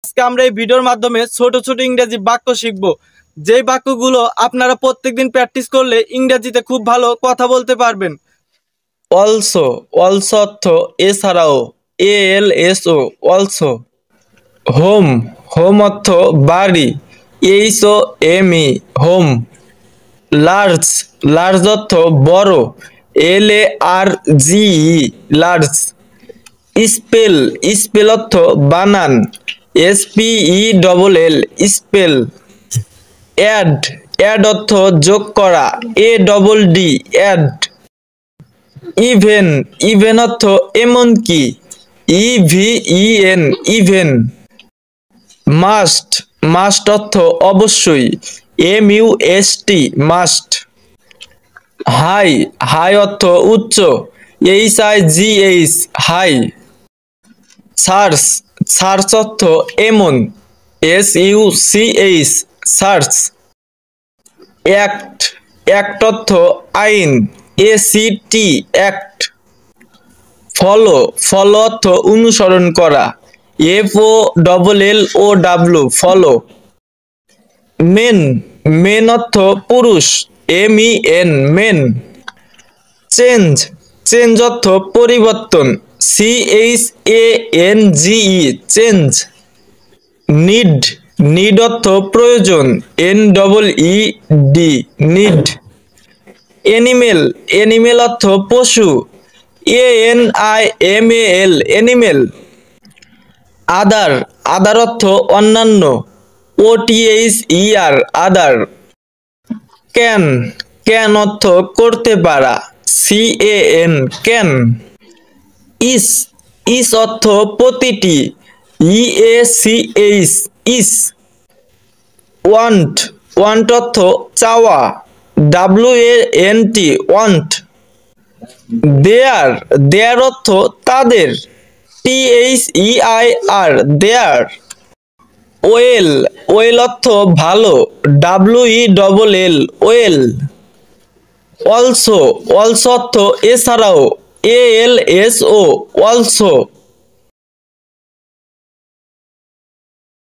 আজকে আমরা এই ভিডিওর মাধ্যমে ছোট ছোট ইংরেজি বাক্য শিখব, যেই বাক্যগুলো আপনারা প্রত্যেকদিন প্র্যাকটিস করলে ইংরেজিতে খুব ভালো কথা বলতে পারবেন। অলসো, অলসো অর্থ এছাড়াও, ALSO, অলসো। হোম, হোম অর্থ বাড়ি, HOME, হোম। লার্জ, লার্জ অর্থ বড়, LARGE, লার্জ। স্পেল, স্পেল অর্থ বানান, SPELL, স্পেল। অ্যাড, অ্যাড অর্থ যোগ করা, ADD, অ্যাড। ইভেন, ইভেন অর্থ এমনকি, EVEN, ইভেন। মাস্ট, মাস্ট অর্থ অবশ্যই, MUST, মাস্ট। হাই, হাই অর্থ উচ্চ, HIGH, হাই। সার্চ, সার্চ অর্থ এমন, SUCH, সার্চ। অ্যাক্ট, অ্যাক্ট অর্থ আইন, ACT, অ্যাক্ট। ফলো, ফলো অর্থ অনুসরণ করা, FOLLOW, ফলো। মেন, মেন অর্থ পুরুষ, MEN, মেন। চেঞ্জ, চেঞ্জ অর্থ পরিবর্তন, CHANGE, চেঞ্জ। নিড, নিড অর্থ প্রয়োজন, NEED, নিড। এনিমেল, এনিমেল অর্থ পশু, ANIMAL, এনিমেল। আদার, আদার অর্থ অন্যান্য, OTHER, আদার। ক্যান, ক্যান অর্থ করতে পারা, CAN, ক্যান। ইস, ইস অর্থ প্রতিটি, EACH, ইস। ওয়ান্ট, ওয়ান্ট অর্থ চাওয়া, WANT, ওয়ান্ট। দেয়ার, দেয়ার অর্থ তাদের, THEIR, দেয়ার। ওয়েল, ওয়েল অর্থ ভালো, WELL, ওয়েল। অলসো, অলসো অর্থ এছাড়াও, ALSO, অলসো।